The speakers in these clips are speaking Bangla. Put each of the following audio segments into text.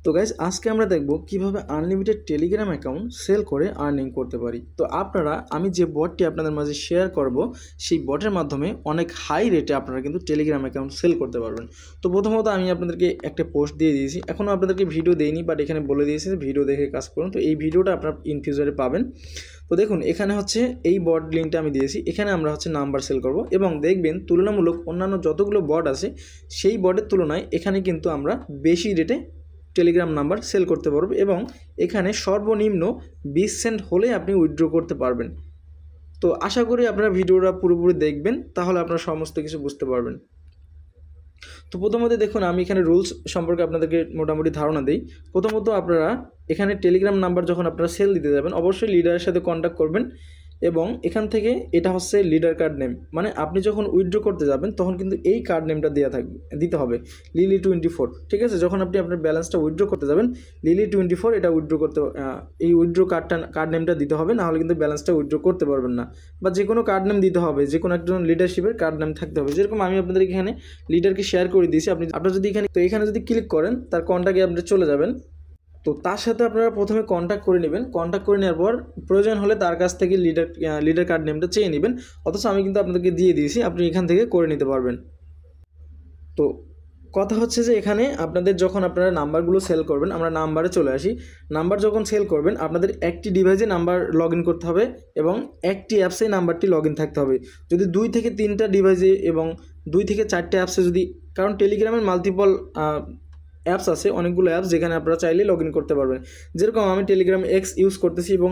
তো গাইজ আজকে আমরা দেখব কিভাবে আনলিমিটেড টেলিগ্রাম অ্যাকাউন্ট সেল করে আর্নিং করতে পারি। তো আপনারা আমি যে বটটি আপনাদের মাঝে শেয়ার করব সেই বটের মাধ্যমে অনেক হাই রেটে আপনারা কিন্তু টেলিগ্রাম অ্যাকাউন্ট সেল করতে পারবেন। তো প্রথমত আমি আপনাদেরকে একটা পোস্ট দিয়ে দিয়েছি, এখনও আপনাদেরকে ভিডিও দেইনি, বাট এখানে বলে দিয়েছি ভিডিও দেখে কাজ করুন। তো এই ভিডিওটা আপনারা ইন ফিউচারে পাবেন। তো দেখুন এখানে হচ্ছে এই বট লিঙ্কটা আমি দিয়েছি, এখানে আমরা হচ্ছে নাম্বার সেল করব এবং দেখবেন তুলনামূলক অন্যান্য যতগুলো বট আছে সেই বটের তুলনায় এখানে কিন্তু আমরা বেশি রেটে টেলিগ্রাম নাম্বার সেল করতে পারবো এবং এখানে সর্বনিম্ন 20 সেন্ট হলে আপনি উইথড্র করতে পারবেন। তো আশা করি আপনারা ভিডিওটা পুরোপুরি দেখবেন, তাহলে আপনারা সমস্ত কিছু বুঝতে পারবেন। তো প্রথমত দেখুন আমি এখানে রুলস সম্পর্কে আপনাদেরকে মোটামুটি ধারণা দিই। প্রথমত আপনারা এখানে টেলিগ্রাম নাম্বার যখন আপনারা সেল দিতে যাবেন অবশ্যই লিডারের সাথে কন্ট্যাক্ট করবেন এবং এখান থেকে এটা হচ্ছে লিডার কার্ড নেম, মানে আপনি যখন উইথড্র করতে যাবেন তখন কিন্তু এই কার্ড নেমটা দিতে হবে লিলি24। ঠিক আছে, যখন আপনি আপনার ব্যালেন্সটা উইথড্র করতে যাবেন লিলি24 এটা উইথড্র করতে এই উইথড্র কার্ড নেমটা দিতে হবে, নাহলে কিন্তু ব্যালেন্সটা উইথড্র করতে পারবেন না। বা যে কোনো কার্ড নেম দিতে হবে, যে কোনো একজন লিডারশিপের কার্ড নেম থাকতে হবে। যেরকম আমি আপনাদের এখানে লিডারকে শেয়ার করে দিয়েছি, আপনারা যদি এখানে যদি ক্লিক করেন তার কন্ট্যাক্টে আপনি চলে যাবেন। তো তার সাথে আপনারা প্রথমে কন্ট্যাক্ট করে নেবেন, কন্ট্যাক্ট করে নেওয়ার পর প্রয়োজন হলে তার কাছ থেকে লিডার কার্ড নেমটা চেয়ে নেবেন। অথচ আমি কিন্তু আপনাদেরকে দিয়ে দিয়েছি, আপনি এখান থেকে করে নিতে পারবেন। তো কথা হচ্ছে যে এখানে আপনাদের যখন আপনারা নাম্বারগুলো সেল করবেন, আমরা নাম্বারে চলে আসি। নাম্বার যখন সেল করবেন আপনাদের একটি ডিভাইসে নাম্বার লগ ইন করতে হবে এবং একটি অ্যাপসে নাম্বারটি লগ ইন থাকতে হবে। যদি 2 থেকে 3টা ডিভাইসে এবং 2 থেকে 4টে অ্যাপসে যদি, কারণ টেলিগ্রামের মাল্টিপল অ্যাপস আছে, অনেকগুলো অ্যাপস যেখানে আপনারা চাইলে লগ ইন করতে পারবেন। যেরকম আমি টেলিগ্রাম এক্স ইউজ করতেছি এবং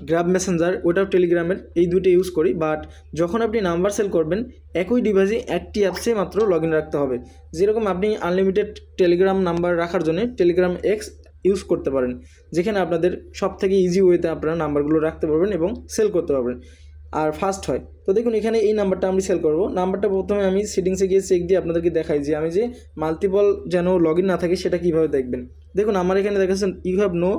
গ্রাব মেসেঞ্জার ওটাও টেলিগ্রামের, এই দুটো ইউজ করি। বাট যখন আপনি নাম্বার সেল করবেন একই ডিভাইসে একটি অ্যাপসে মাত্র লগ ইন রাখতে হবে। যেরকম আপনি আনলিমিটেড টেলিগ্রাম নাম্বার রাখার জন্য টেলিগ্রাম এক্স ইউজ করতে পারেন, যেখানে আপনাদের সব থেকে ইজি ওয়েতে আপনারা নাম্বারগুলো রাখতে পারবেন এবং সেল করতে পারবেন আর ফাস্ট হয়। তো দেখুন এখানে এই নাম্বারটা আমি সেল করব। নাম্বারটা প্রথমে আমি সেটিংসে গিয়ে চেক দিয়ে আপনাদেরকে দেখাই যে আমি যে মাল্টিপল যেন লগ ইন না থাকে সেটা কীভাবে দেখবেন। দেখুন আমার এখানে দেখাচ্ছেন you have no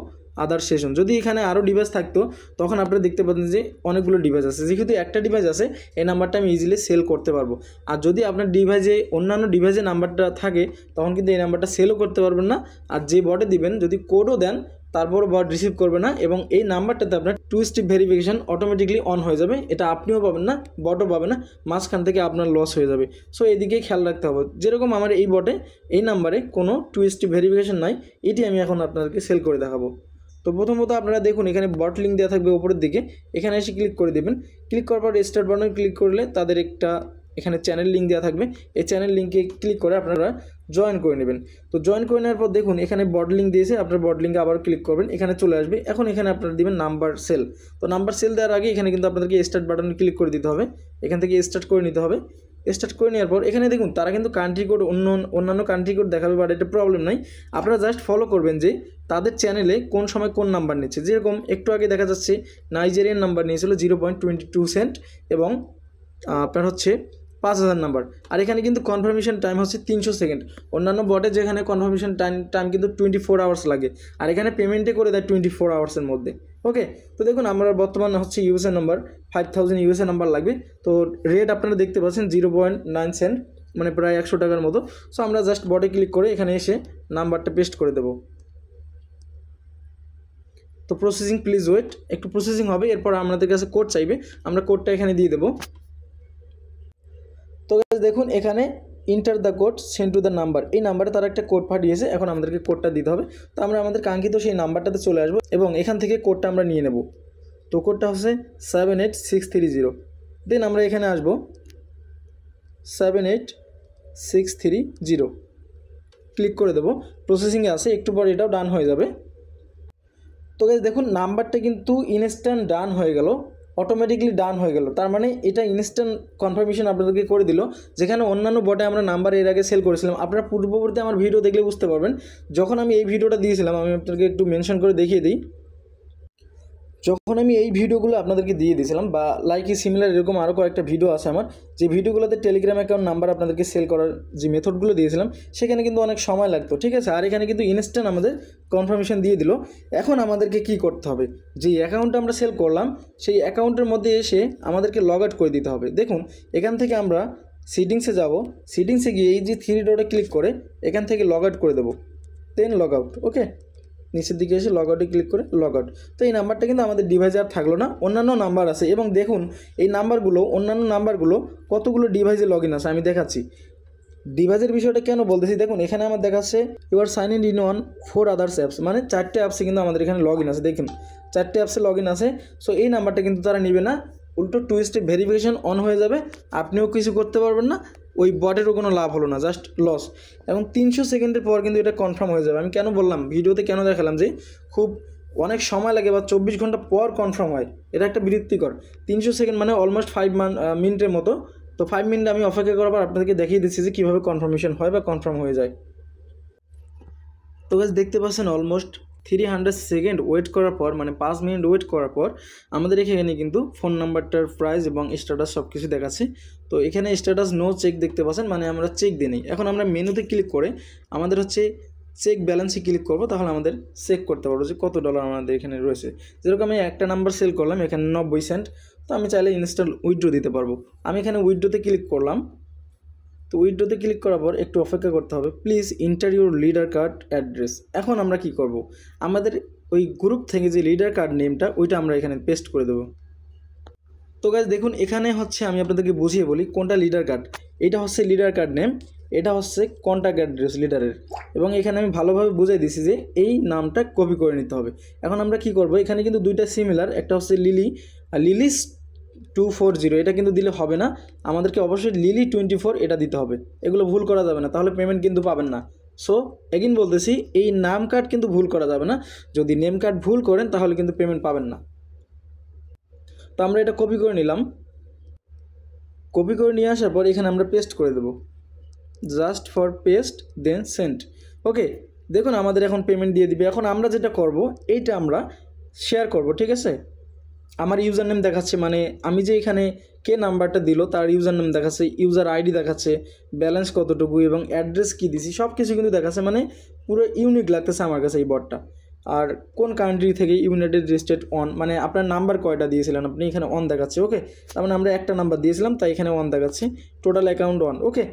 other session. যদি এখানে আরও ডিভাইস থাকতো তখন আপনারা দেখতে পাতেন যে অনেকগুলো ডিভাইস আছে। যেহেতু একটা ডিভাইস আছে এই নাম্বারটা আমি ইজিলি সেল করতে পারবো। আর যদি আপনার ডিভাইসে অন্যান্য ডিভাইসে নাম্বারটা থাকে তখন কিন্তু এই নাম্বারটা সেলও করতে পারবেন না। আর যে বটে দিবেন যদি কোডও দেন তারপরও বট রিসিভ করবে না এবং এই নাম্বারটাতে আপনার 2 স্টেপ ভেরিফিকেশান অটোমেটিকলি অন হয়ে যাবে। এটা আপনিও পাবেন না, বটও পাবে না, মাঝখান থেকে আপনার লস হয়ে যাবে। সো এদিকে খেয়াল রাখতে হবে। যেরকম আমার এই বটে এই নাম্বারে কোনো 2 স্টেপ ভেরিফিকেশান নাই, এটি আমি এখন আপনাদেরকে সেল করে দেখাবো। তো প্রথমত আপনারা দেখুন এখানে বট লিঙ্ক দেওয়া থাকবে উপরের দিকে, এখানে এসে ক্লিক করে দেবেন। ক্লিক করার পর স্টার্ট বাটনে ক্লিক করলে তাদের একটা এখানে চ্যানেল লিঙ্ক দেওয়া থাকবে, এই চ্যানেল লিঙ্কে ক্লিক করে আপনারা জয়েন করে নেবেন। তো জয়েন করে নেওয়ার পর দেখুন এখানে বট লিঙ্ক দিয়েছে, আপনার বট লিঙ্কে আবার ক্লিক করবেন, এখানে চলে আসবে। এখন এখানে আপনারা দিবেন নাম্বার সেল। তো নাম্বার সেল দেওয়ার আগে এখানে কিন্তু আপনাদেরকে স্টার্ট বাটনে ক্লিক করে দিতে হবে, এখান থেকে স্টার্ট করে নিতে হবে। স্টার্ট করে নেওয়ার পর এখানে দেখুন তারা কিন্তু কান্ট্রি কোড অন্যান্য কান্ট্রি কোড দেখাবে, বাট এটা প্রবলেম নাই। আপনারা জাস্ট ফলো করবেন যে তাদের চ্যানেলে কোন সময় কোন নাম্বার নিচ্ছে। যেরকম একটু আগে দেখা যাচ্ছে নাইজেরিয়ান নাম্বার নিয়েছিল 0.22 সেন্ট এবং আপনার হচ্ছে 5000 নাম্বার। আর এখানে কিন্তু কনফার্মেশন টাইম হচ্ছে 300 সেকেন্ড। অন্যান্য বটে যেখানে কনফার্মেশন টাইম কিন্তু 24 আওয়ার্স লাগে, আর এখানে পেমেন্টে করে দেয় 24 আওয়ার্সের মধ্যে। ওকে, তো দেখুন আমরা বর্তমানে হচ্ছে ইউএসএ নাম্বার 5000 ইউএসএ নাম্বার লাগবে। তো রেট আপনারা দেখতে পাচ্ছেন 0.9 সেন্ট, মানে প্রায় 100 টাকার মতো। সো আমরা জাস্ট বটে ক্লিক করে এখানে এসে নাম্বারটা পেস্ট করে দেবো। তো প্রসেসিং, প্লিজ ওয়েট, একটু প্রসেসিং হবে, এরপর আমাদের কাছে কোড চাইবে, আমরা কোডটা এখানে দিয়ে দেবো। তো দেখুন এখানে enter the code send to the number, এই নাম্বারে তারা একটা কোড পাঠিয়েছে, এখন আমাদেরকে কোডটা দিতে হবে। তো আমরা আমাদের কাঙ্ক্ষিত সেই নাম্বারটাতে চলে আসবো এবং এখান থেকে কোডটা আমরা নিয়ে নেব। তো কোডটা হচ্ছে 78630। দেন আমরা এখানে আসবো 78630, ক্লিক করে দেবো। প্রসেসিংয়ে আছে, একটু পর এটাও ডান হয়ে যাবে। তো গাইস দেখুন নাম্বারটা কিন্তু ইনস্ট্যান্ট ডান হয়ে গেল, অটোমেটিকলি ডান হয়ে গেল। তার মানে এটা ইনস্ট্যান্ট কনফার্মেশন আপনাদেরকে করে দিল। যেখানে অন্যান্য বটে আমরা নাম্বার এর আগে সেল করেছিলাম, আপনারা পূর্ববর্তী আমার ভিডিও দেখলে বুঝতে পারবেন। যখন আমি এই ভিডিওটা দিয়েছিলাম আমি আপনাদেরকে একটু মেনশন করে দেখিয়ে দিই। যখন আমি এই ভিডিওগুলো আপনাদেরকে দিয়ে দিয়েছিলাম বা লাইকই সিমিলার এরকম আরও কয়েকটা ভিডিও আছে আমার, যে ভিডিওগুলোতে টেলিগ্রাম অ্যাকাউন্ট নাম্বার আপনাদেরকে সেল করার যে মেথডগুলো দিয়েছিলাম সেখানে কিন্তু অনেক সময় লাগতো। ঠিক আছে, আর এখানে কিন্তু ইনস্ট্যান্ট আমাদের কনফার্মেশন দিয়ে দিল। এখন আমাদেরকে কি করতে হবে, যে অ্যাকাউন্টটা আমরা সেল করলাম সেই অ্যাকাউন্টের মধ্যে এসে আমাদেরকে লগ আউট করে দিতে হবে। দেখুন এখান থেকে আমরা সেটিংসে যাব, সেটিংসে গিয়ে এই যে 3 ডটে ক্লিক করে এখান থেকে লগ আউট করে দেবো। দেন লগ আউট। ওকে, নিচের দিকে এসে লগ আউটে ক্লিক করে লগ আউট। তো এই নাম্বারটা কিন্তু আমাদের ডিভাইসে আর থাকলো না, অন্যান্য নাম্বার আছে। এবং দেখুন এই নাম্বারগুলো, অন্যান্য নাম্বারগুলো কতগুলো ডিভাইসে লগ ইন আছে আমি দেখাচ্ছি। ডিভাইসের বিষয়টা কেন বলতেছি, দেখুন এখানে আমার দেখাচ্ছে you are sign in on 4 others apps, মানে 4টে অ্যাপসে কিন্তু আমাদের এখানে লগ ইন আছে। দেখুন 4টে অ্যাপসে লগ ইন আছে। সো এই নাম্বারটা কিন্তু তারা নেবে না, উল্টো 2 স্টেপ ভেরিফিকেশন অন হয়ে যাবে, আপনিও কিছু করতে পারবেন না, ওই বটেরও কোনো লাভ হলো না, জাস্ট লস। এবং 300 সেকেন্ডের পর কিন্তু এটা কনফার্ম হয়ে যাবে। আমি কেন বললাম, ভিডিওতে কেন দেখালাম যে খুব অনেক সময় লাগে বা 24 ঘন্টা পর কনফার্ম হয়, এটা একটা বিরক্তিকর। 300 সেকেন্ড মানে অলমোস্ট 5 মিনিটের মতো। তো 5 মিনিট আমি অপেক্ষা করার পর আপনাদেরকে দেখিয়ে দিচ্ছি যে কীভাবে কনফার্মেশন হয় বা কনফার্ম হয়ে যায়। তো গাইস দেখতে পাচ্ছেন অলমোস্ট 300 সেকেন্ড ওয়েট করার পর, মানে 5 মিনিট ওয়েট করার পর আমাদের এখানে কিন্তু ফোন নাম্বারটার প্রাইস এবং স্ট্যাটাস সব কিছু দেখাচ্ছে। তো এখানে স্ট্যাটাস নো চেক দেখতে পাচ্ছেন, মানে আমরা চেক দিই নি। এখন আমরা মেনুতে ক্লিক করে আমাদের হচ্ছে চেক ব্যালেন্সে ক্লিক করব, তাহলে আমাদের চেক করতে পারবো যে কত ডলার আমাদের এখানে রয়েছে। যেরকম আমি একটা নাম্বার সেল করলাম এখানে 90 সেন্ট, তো আমি চাইলে ইনস্ট্যান্ট উইথড্র দিতে পারবো। আমি এখানে উইথড্রোতে ক্লিক করলাম। তো উইথড্রোতে ক্লিক করার পর একটু অপেক্ষা করতে হবে, please inter your leader card address. এখন আমরা কি করব, আমাদের ওই গ্রুপ থেকে যে লিডার কার্ড নেমটা ওইটা আমরা এখানে পেস্ট করে দেবো। তো গাইস দেখুন এখানে হচ্ছে আমি আপনাদেরকে বুঝিয়ে বলি কোনটা লিডার কার্ড। এটা হচ্ছে লিডার কার্ড নেম, এটা হচ্ছে কন্ট্যাক্ট অ্যাড্রেস লিডারের। এবং এখানে আমি ভালোভাবে বুঝাই দিছি যে এই নামটা কপি করে নিতে হবে। এখন আমরা কি করব, এখানে কিন্তু দুইটা সিমিলার, একটা হচ্ছে লিলিস 240, এটা কিন্তু দিলে হবে না, আমাদেরকে অবশ্যই লিলি 24 এটা দিতে হবে। এগুলো ভুল করা যাবে না, তাহলে পেমেন্ট কিন্তু পাবেন না। সো এগেইন বলতেছি, এই নাম কার্ড কিন্তু ভুল করা যাবে না, যদি নেম কার্ড ভুল করেন তাহলে কিন্তু পেমেন্ট পাবেন না। তো আমরা এটা কপি করে নিলাম। কপি করে নিয়ে আসার পর এখানে আমরা পেস্ট করে দেব, just for paste then send. Okay, দেখুন আমাদের এখন পেমেন্ট দিয়ে দিবে। এখন আমরা যেটা করব, এইটা আমরা শেয়ার করব, ঠিক আছে। আমার ইউজার নেম দেখাচ্ছে, মানে আমি যে এখানে কে নাম্বারটা দিল তার ইউজার নেম দেখাচ্ছে, ইউজার আইডি দেখাচ্ছে, ব্যালেন্স কতটুকু এবং অ্যাড্রেস কী দিছি সব কিছু কিন্তু দেখাচ্ছে, মানে পুরো ইউনিক লাগতেছে আমার কাছে এই বটটা। আর কোন কান্ট্রি থেকে, ইউনাইটেড স্টেট অন, মানে আপনার নাম্বার কয়টা দিয়েছিলেন আপনি, এখানে অন দেখাচ্ছে। ওকে, তার মানে আমরা একটা নাম্বার দিয়েছিলাম তাই এখানে অন দেখাচ্ছে, টোটাল অ্যাকাউন্ট অন। ওকে,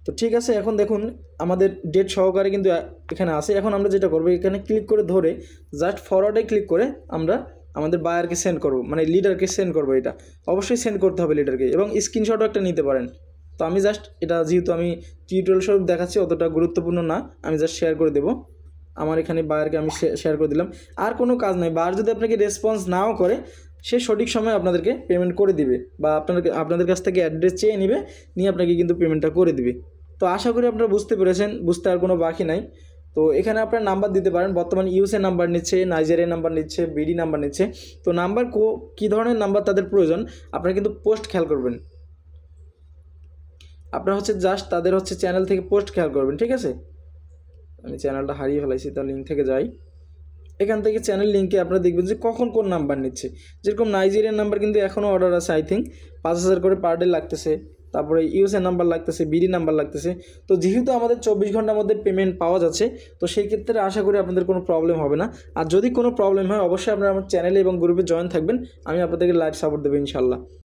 তো ঠিক আছে। এখন দেখুন আমাদের ডেট সহকারে কিন্তু এখানে আসে। এখন আমরা যেটা করবো, এখানে ক্লিক করে ধরে জাস্ট ফরওয়ার্ডে ক্লিক করে আমরা আমাদের বায়ারকে সেন্ড করবো, মানে লিডারকে সেন্ড করবো। এটা অবশ্যই সেন্ড করতে হবে লিডারকে, এবং স্ক্রিনশটও একটা নিতে পারেন। তো আমি জাস্ট এটা যেহেতু আমি টিউটোরিয়াল স্বরূপ দেখাচ্ছি, অতটা গুরুত্বপূর্ণ না, আমি জাস্ট শেয়ার করে দেবো। আমার এখানে বায়ারকে আমি শেয়ার করে দিলাম। আর কোনো কাজ নাই, বায়ার যদি আপনাকে রেসপন্স নাও করে সে সঠিক সময় আপনাদেরকে পেমেন্ট করে দিবে, বা আপনাদের কাছ থেকে অ্যাড্রেস চেয়ে নেবে, নিয়ে আপনাকে কিন্তু পেমেন্টটা করে দিবে। তো আশা করি আপনারা বুঝতে পেরেছেন, বুঝতে আর কোনো বাকি নাই। তো এখানে আপনার নাম্বার দিতে পারেন, বর্তমানে ইউএসএ নাম্বার নিচ্ছে, নাইজেরিয়া নাম্বার নিচ্ছে, বিডি নাম্বার নিচ্ছে। তো নাম্বার কী ধরনের নাম্বার তাদের প্রয়োজন আপনারা কিন্তু পোস্ট খেয়াল করবেন। আপনারা হচ্ছে জাস্ট তাদের হচ্ছে চ্যানেল থেকে পোস্ট খেয়াল করবেন, ঠিক আছে। আমি চ্যানেলটা হারিয়ে ফেলাইছি, তার লিঙ্ক থেকে যাই। এখান থেকে চ্যানেল লিঙ্কে আপনারা দেখবেন যে কখন কোন নাম্বার নিচ্ছে। যেরকম নাইজেরিয়ান নাম্বার কিন্তু এখনও অর্ডার আছে, আই থিঙ্ক 5000 করে পার ডে লাগতেছে। তারপরে ইউএসএ নাম্বার লাগতেছে, বিডি নাম্বার লাগতেছে। তো যেহেতু আমাদের 24 ঘন্টার মধ্যে পেমেন্ট পাওয়া যাচ্ছে, তো সেই ক্ষেত্রে আশা করি আপনাদের কোনো প্রবলেম হবে না। আর যদি কোনো প্রবলেম হয় অবশ্যই আপনারা আমার চ্যানেলে এবং গ্রুপে জয়েন থাকবেন, আমি আপনাদেরকে লাইভ সাপোর্ট দেবো ইনশাল্লাহ।